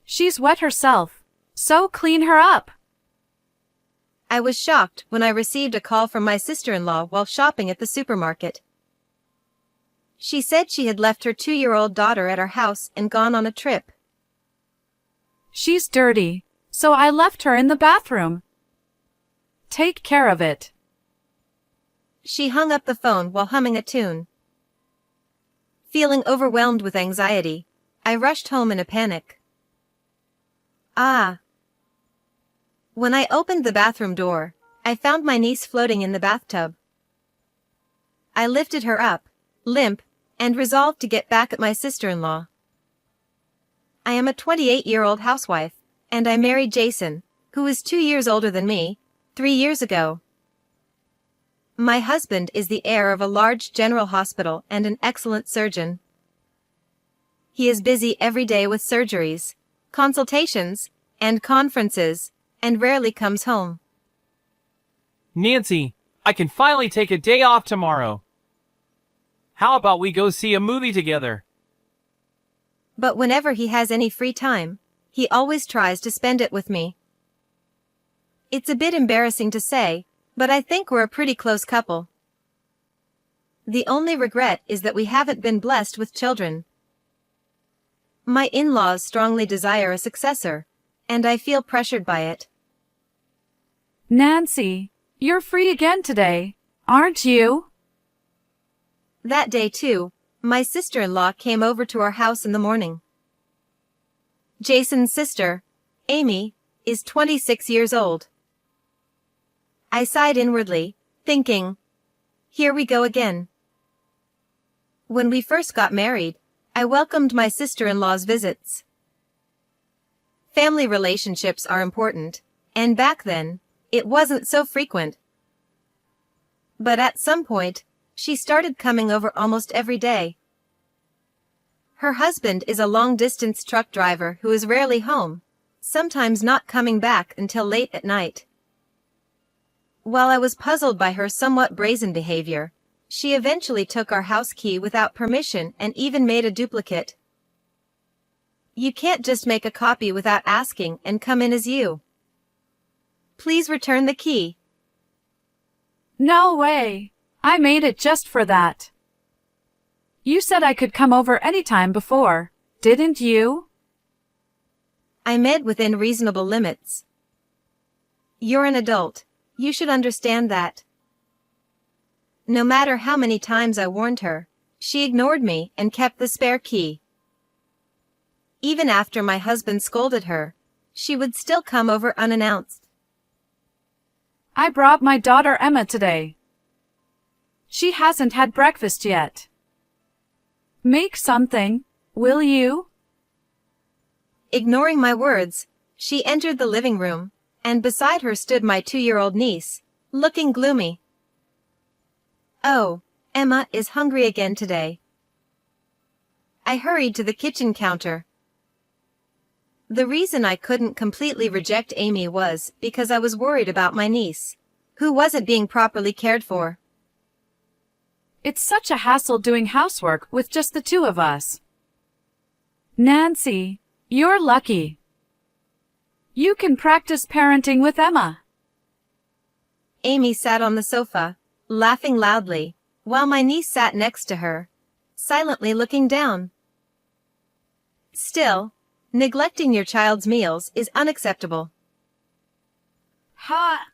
She's wet herself. So clean her up. I was shocked when I received a call from my sister-in-law while shopping at the supermarket. She said she had left her 2-year-old daughter at our house and gone on a trip. She's dirty, so I left her in the bathroom. Take care of it. She hung up the phone while humming a tune. Feeling overwhelmed with anxiety, I rushed home in a panic. When I opened the bathroom door, I found my niece floating in the bathtub. I lifted her up, limp, and resolved to get back at my sister-in-law. I am a 28-year-old housewife, and I married Jason, who is 2 years older than me, 3 years ago. My husband is the heir of a large general hospital and an excellent surgeon. He is busy every day with surgeries, consultations, and conferences, and rarely comes home. Nancy, I can finally take a day off tomorrow. How about we go see a movie together? But whenever he has any free time, he always tries to spend it with me. It's a bit embarrassing to say, but I think we're a pretty close couple. The only regret is that we haven't been blessed with children. My in-laws strongly desire a successor, and I feel pressured by it. Nancy, you're free again today, aren't you? That day too, my sister-in-law came over to our house in the morning. Jason's sister, Amy, is 26 years old. I sighed inwardly, thinking, here we go again. When we first got married, I welcomed my sister-in-law's visits. Family relationships are important, and back then, it wasn't so frequent. But at some point, she started coming over almost every day. Her husband is a long-distance truck driver who is rarely home, sometimes not coming back until late at night. While I was puzzled by her somewhat brazen behavior, she eventually took our house key without permission and even made a duplicate. You can't just make a copy without asking and come in as you. Please return the key. No way. I made it just for that. You said I could come over anytime before, didn't you? I meant within reasonable limits. You're an adult. You should understand that. No matter how many times I warned her, she ignored me and kept the spare key. Even after my husband scolded her, she would still come over unannounced. I brought my daughter Emma today. She hasn't had breakfast yet. Make something, will you? Ignoring my words, she entered the living room, and beside her stood my 2-year-old niece, looking gloomy. Oh, Emma is hungry again today. I hurried to the kitchen counter. The reason I couldn't completely reject Amy was because I was worried about my niece, who wasn't being properly cared for. It's such a hassle doing housework with just the two of us. Nancy, you're lucky. You can practice parenting with Emma. Amy sat on the sofa, laughing loudly, while my niece sat next to her, silently looking down. Still, neglecting your child's meals is unacceptable. Ha!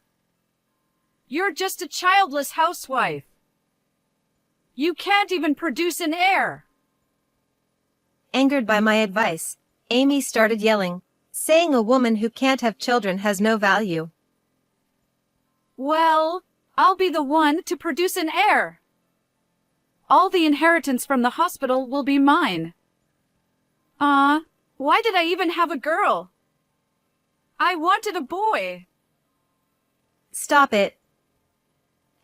You're just a childless housewife. You can't even produce an heir. Angered by my advice, Amy started yelling, saying a woman who can't have children has no value. Well, I'll be the one to produce an heir. All the inheritance from the hospital will be mine. Why did I even have a girl? I wanted a boy. Stop it.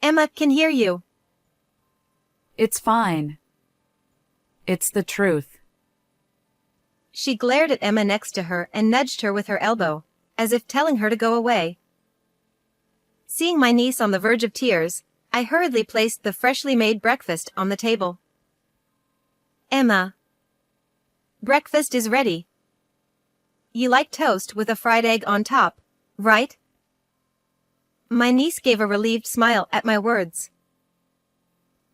Emma can hear you. It's fine. It's the truth. She glared at Emma next to her and nudged her with her elbow, as if telling her to go away. Seeing my niece on the verge of tears, I hurriedly placed the freshly made breakfast on the table. Emma. Breakfast is ready. You like toast with a fried egg on top, right? My niece gave a relieved smile at my words.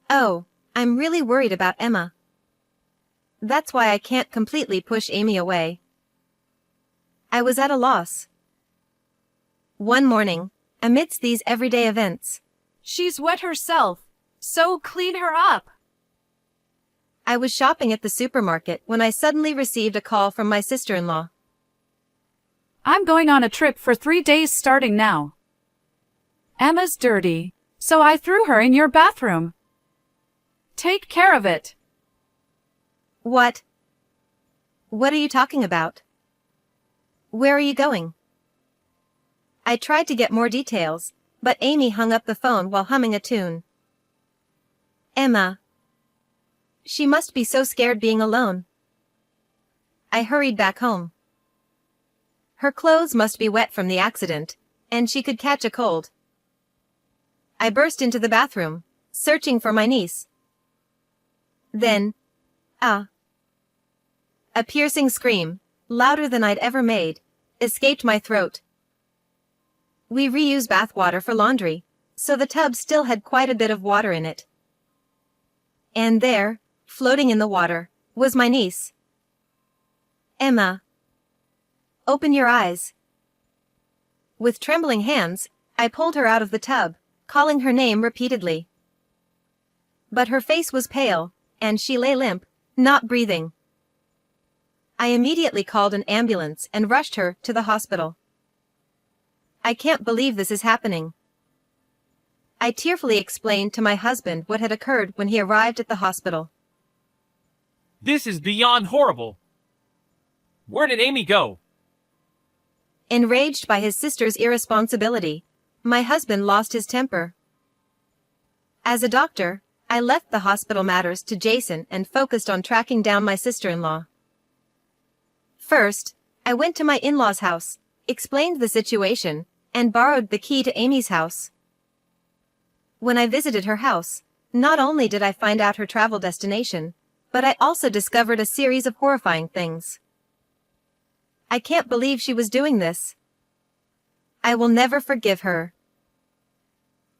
Oh, I'm really worried about Emma. That's why I can't completely push Amy away. I was at a loss. One morning, amidst these everyday events, She's wet herself, so clean her up. I was shopping at the supermarket when I suddenly received a call from my sister-in-law. I'm going on a trip for 3 days starting now. Emma's dirty, so I threw her in your bathroom. Take care of it. What? What are you talking about? Where are you going? I tried to get more details, but Amy hung up the phone while humming a tune. Emma. She must be so scared being alone. I hurried back home. Her clothes must be wet from the accident, and she could catch a cold. I burst into the bathroom, searching for my niece. Then, a piercing scream, louder than I'd ever made, escaped my throat. We reuse bathwater for laundry, so the tub still had quite a bit of water in it. And there, floating in the water, was my niece. Emma. Open your eyes. With trembling hands, I pulled her out of the tub, calling her name repeatedly. But her face was pale, and she lay limp, not breathing. I immediately called an ambulance and rushed her to the hospital. I can't believe this is happening. I tearfully explained to my husband what had occurred when he arrived at the hospital. This is beyond horrible. Where did Amy go? Enraged by his sister's irresponsibility, my husband lost his temper. As a doctor, I left the hospital matters to Jason and focused on tracking down my sister-in-law. First, I went to my in-laws' house, explained the situation, and borrowed the key to Amy's house. When I visited her house, not only did I find out her travel destination, but I also discovered a series of horrifying things. I can't believe she was doing this. I will never forgive her.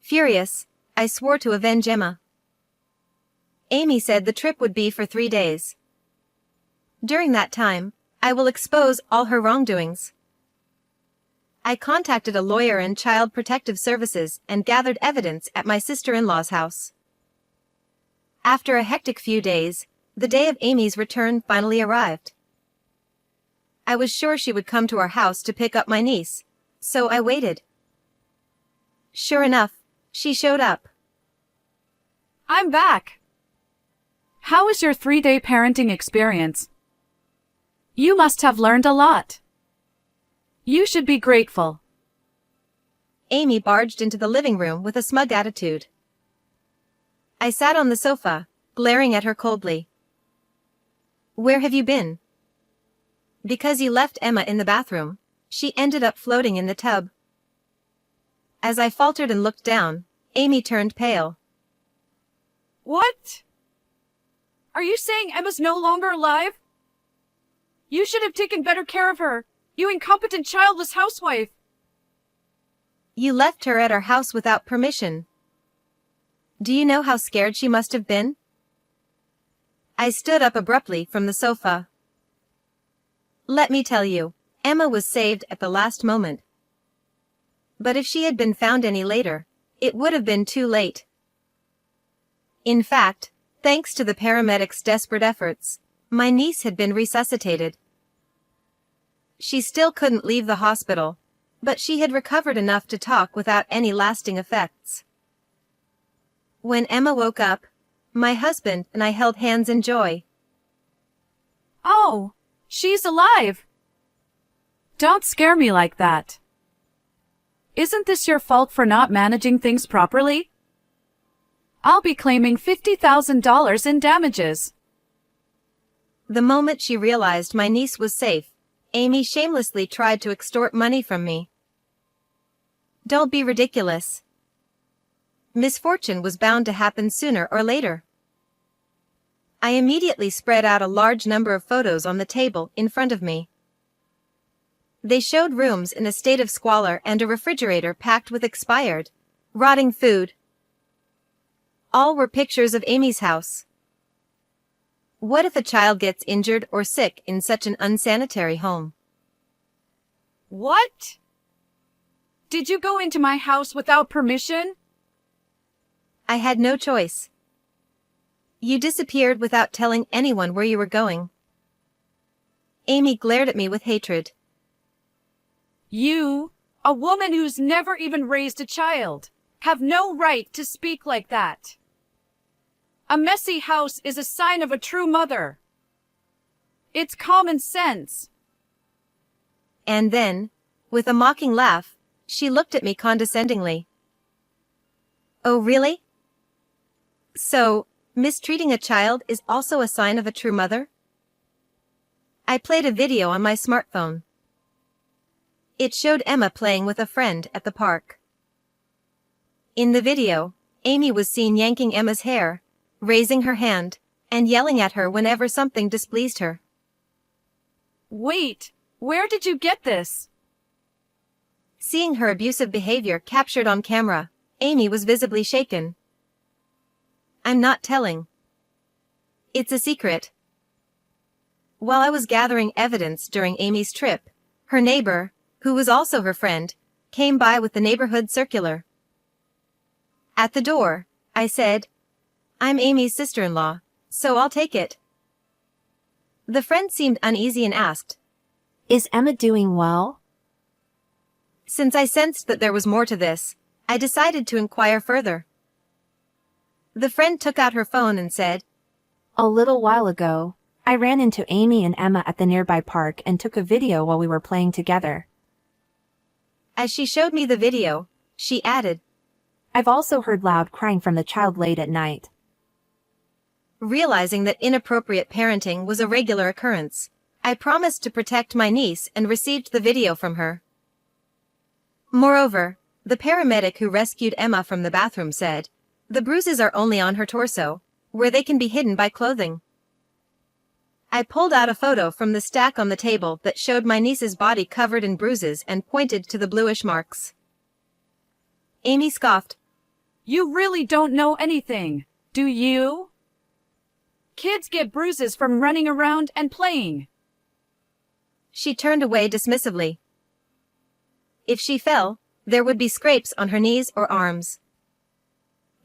Furious, I swore to avenge Emma. Amy said the trip would be for 3 days. During that time, I will expose all her wrongdoings. I contacted a lawyer and Child Protective Services and gathered evidence at my sister-in-law's house. After a hectic few days, the day of Amy's return finally arrived. I was sure she would come to our house to pick up my niece, so I waited. Sure enough, she showed up. I'm back. How was your 3-day parenting experience? You must have learned a lot. You should be grateful. Amy barged into the living room with a smug attitude. I sat on the sofa, glaring at her coldly. Where have you been? Because you left Emma in the bathroom, she ended up floating in the tub. As I faltered and looked down, Amy turned pale. What? Are you saying Emma's no longer alive? You should have taken better care of her, you incompetent childless housewife. You left her at our house without permission. Do you know how scared she must have been? I stood up abruptly from the sofa. Let me tell you, Emma was saved at the last moment. But if she had been found any later, it would have been too late. In fact, thanks to the paramedics' desperate efforts, my niece had been resuscitated. She still couldn't leave the hospital, but she had recovered enough to talk without any lasting effects. When Emma woke up, my husband and I held hands in joy. Oh, she's alive. Don't scare me like that. Isn't this your fault for not managing things properly? I'll be claiming $50,000 in damages. The moment she realized my niece was safe, Amy shamelessly tried to extort money from me. Don't be ridiculous. Misfortune was bound to happen sooner or later. I immediately spread out a large number of photos on the table in front of me. They showed rooms in a state of squalor and a refrigerator packed with expired, rotting food. All were pictures of Amy's house. What if a child gets injured or sick in such an unsanitary home? What? Did you go into my house without permission? I had no choice. You disappeared without telling anyone where you were going. Amy glared at me with hatred. You, a woman who's never even raised a child, have no right to speak like that. A messy house is a sign of a true mother. It's common sense. And then, with a mocking laugh, she looked at me condescendingly. Oh, really? So, mistreating a child is also a sign of a true mother? I played a video on my smartphone. It showed Emma playing with a friend at the park. In the video, Amy was seen yanking Emma's hair, raising her hand, and yelling at her whenever something displeased her. Wait, where did you get this? Seeing her abusive behavior captured on camera, Amy was visibly shaken. I'm not telling. It's a secret. While I was gathering evidence during Amy's trip, her neighbor, who was also her friend, came by with the neighborhood circular. At the door, I said, I'm Amy's sister-in-law, so I'll take it. The friend seemed uneasy and asked, Is Emma doing well? Since I sensed that there was more to this, I decided to inquire further. The friend took out her phone and said, A little while ago, I ran into Amy and Emma at the nearby park and took a video while we were playing together. As she showed me the video, she added, I've also heard loud crying from the child late at night. Realizing that inappropriate parenting was a regular occurrence, I promised to protect my niece and received the video from her. Moreover, the paramedic who rescued Emma from the bathroom said, the bruises are only on her torso, where they can be hidden by clothing. I pulled out a photo from the stack on the table that showed my niece's body covered in bruises and pointed to the bluish marks. Amy scoffed. You really don't know anything, do you? Kids get bruises from running around and playing. She turned away dismissively. If she fell, there would be scrapes on her knees or arms.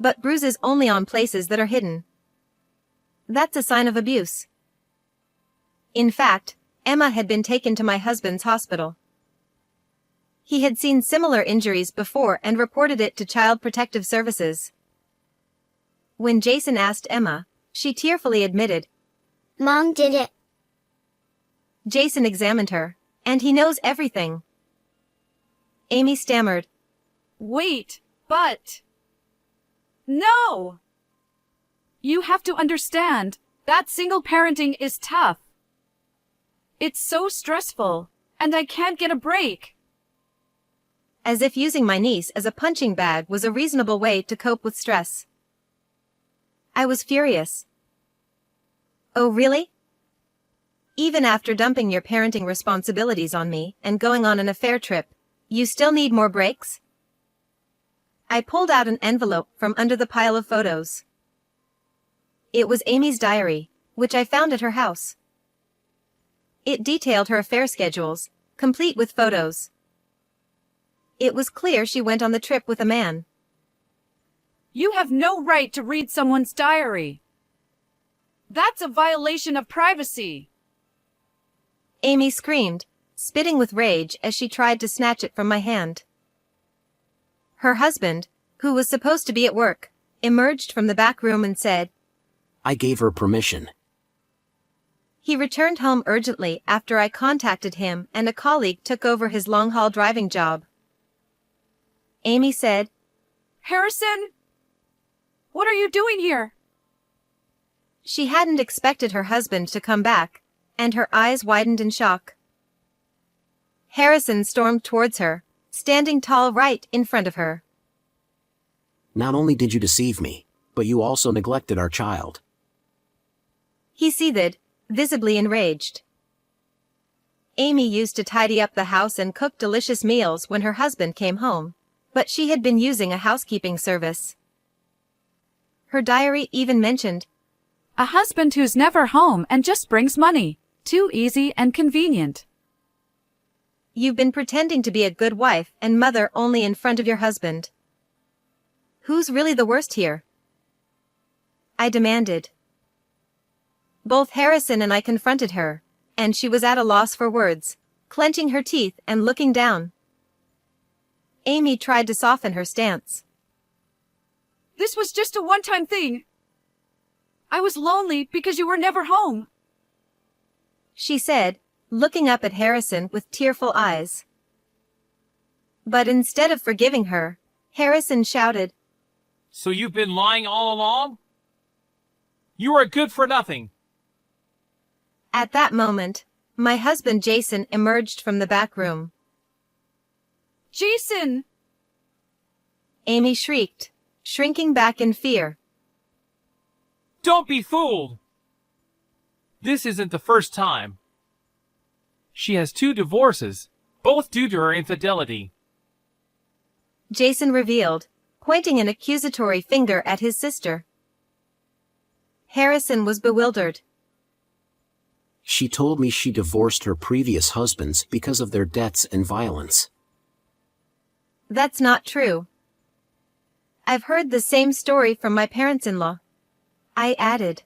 But bruises only on places that are hidden. That's a sign of abuse. In fact, Emma had been taken to my husband's hospital. He had seen similar injuries before and reported it to Child Protective Services. When Jason asked Emma, she tearfully admitted, Mom did it. Jason examined her, and he knows everything. Amy stammered. Wait, but... No! You have to understand, that single parenting is tough. It's so stressful, and I can't get a break. As if using my niece as a punching bag was a reasonable way to cope with stress. I was furious. Oh, really? Even after dumping your parenting responsibilities on me and going on an affair trip, you still need more breaks? I pulled out an envelope from under the pile of photos. It was Amy's diary, which I found at her house. It detailed her affair schedules, complete with photos. It was clear she went on the trip with a man. You have no right to read someone's diary. That's a violation of privacy. Amy screamed, spitting with rage as she tried to snatch it from my hand. Her husband, who was supposed to be at work, emerged from the back room and said, I gave her permission. He returned home urgently after I contacted him and a colleague took over his long-haul driving job. Amy said, Harrison? What are you doing here? She hadn't expected her husband to come back, and her eyes widened in shock. Harrison stormed towards her, standing tall right in front of her. Not only did you deceive me, but you also neglected our child. He seethed, visibly enraged. Amy used to tidy up the house and cook delicious meals when her husband came home, but she had been using a housekeeping service. Her diary even mentioned, A husband who's never home and just brings money. Too easy and convenient. "You've been pretending to be a good wife and mother only in front of your husband. Who's really the worst here?" I demanded. Both Harrison and I confronted her, and she was at a loss for words, clenching her teeth and looking down. Amy tried to soften her stance. This was just a one-time thing. I was lonely because you were never home. She said, looking up at Harrison with tearful eyes. But instead of forgiving her, Harrison shouted, So you've been lying all along? You are good for nothing. At that moment, my husband Jason emerged from the back room. Jason! Amy shrieked, shrinking back in fear. Don't be fooled. This isn't the first time. She has 2 divorces, both due to her infidelity. Jason revealed, pointing an accusatory finger at his sister. Harrison was bewildered. She told me she divorced her previous husbands because of their debts and violence. That's not true. I've heard the same story from my parents-in-law, I added.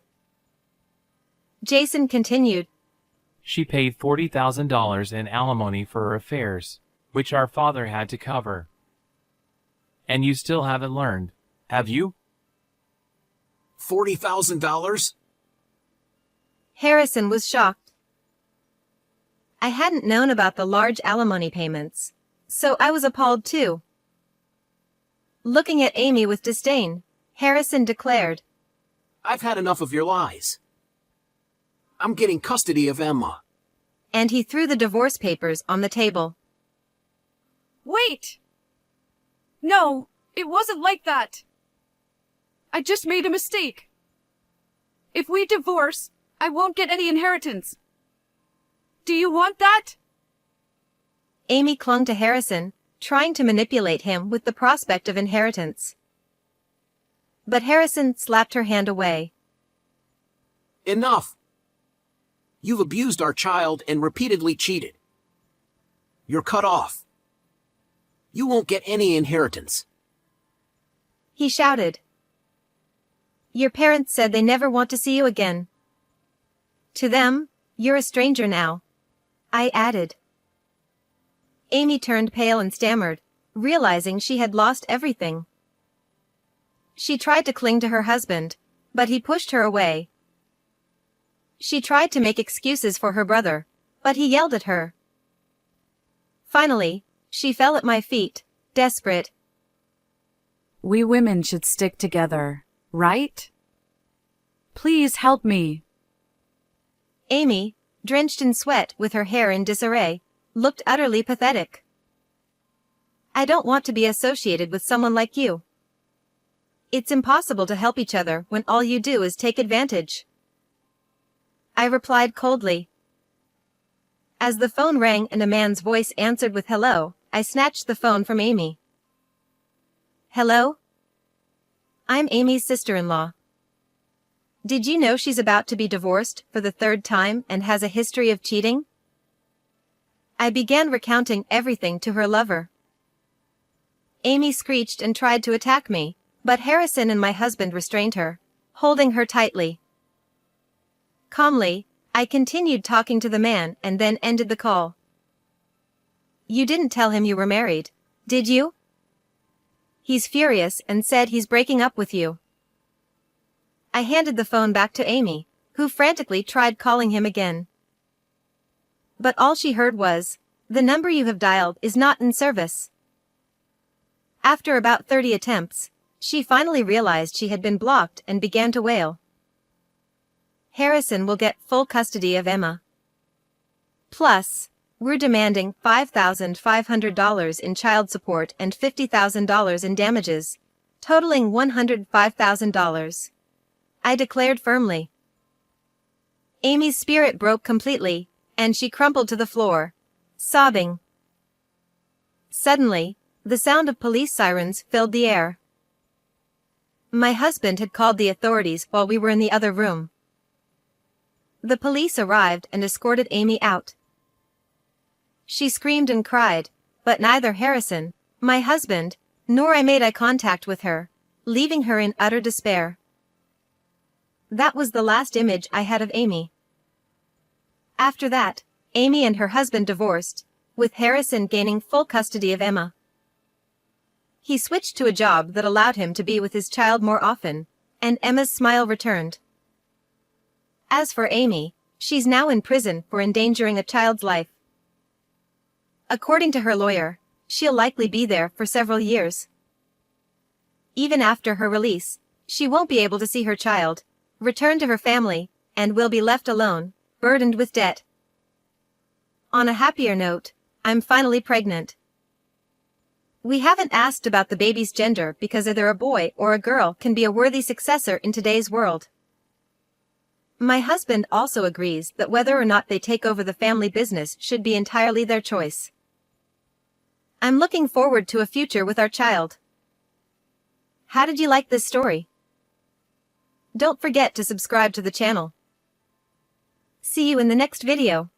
Jason continued. She paid $40,000 in alimony for her affairs, which our father had to cover. And you still haven't learned, have you? $40,000? Harrison was shocked. I hadn't known about the large alimony payments, so I was appalled too. Looking at Amy with disdain, Harrison declared, I've had enough of your lies. I'm getting custody of Emma. And he threw the divorce papers on the table. Wait! No, it wasn't like that. I just made a mistake. If we divorce, I won't get any inheritance. Do you want that? Amy clung to Harrison, trying to manipulate him with the prospect of inheritance. But Harrison slapped her hand away. Enough! You've abused our child and repeatedly cheated. You're cut off. You won't get any inheritance. He shouted. Your parents said they never want to see you again. To them, you're a stranger now, I added. Amy turned pale and stammered, realizing she had lost everything. She tried to cling to her husband, but he pushed her away. She tried to make excuses for her brother, but he yelled at her. Finally, she fell at my feet, desperate. We women should stick together, right? Please help me. Amy, drenched in sweat with her hair in disarray, looked utterly pathetic. I don't want to be associated with someone like you. It's impossible to help each other when all you do is take advantage. I replied coldly. As the phone rang and a man's voice answered with hello, I snatched the phone from Amy. Hello? I'm Amy's sister-in-law. Did you know she's about to be divorced for the 3rd time and has a history of cheating? I began recounting everything to her lover. Amy screeched and tried to attack me, but Harrison and my husband restrained her, holding her tightly. Calmly, I continued talking to the man and then ended the call. You didn't tell him you were married, did you? He's furious and said he's breaking up with you. I handed the phone back to Amy, who frantically tried calling him again. But all she heard was, the number you have dialed is not in service. After about 30 attempts, she finally realized she had been blocked and began to wail. Harrison will get full custody of Emma. Plus, we're demanding $5,500 in child support and $50,000 in damages, totaling $105,000. I declared firmly. Amy's spirit broke completely, and she crumpled to the floor, sobbing. Suddenly, the sound of police sirens filled the air. My husband had called the authorities while we were in the other room. The police arrived and escorted Amy out. She screamed and cried, but neither Harrison, my husband, nor I made eye contact with her, leaving her in utter despair. That was the last image I had of Amy. After that, Amy and her husband divorced, with Harrison gaining full custody of Emma. He switched to a job that allowed him to be with his child more often, and Emma's smile returned. As for Amy, she's now in prison for endangering a child's life. According to her lawyer, she'll likely be there for several years. Even after her release, she won't be able to see her child, return to her family, and will be left alone, burdened with debt. On a happier note, I'm finally pregnant. We haven't asked about the baby's gender because either a boy or a girl can be a worthy successor in today's world. My husband also agrees that whether or not they take over the family business should be entirely their choice. I'm looking forward to a future with our child. How did you like this story? Don't forget to subscribe to the channel. See you in the next video.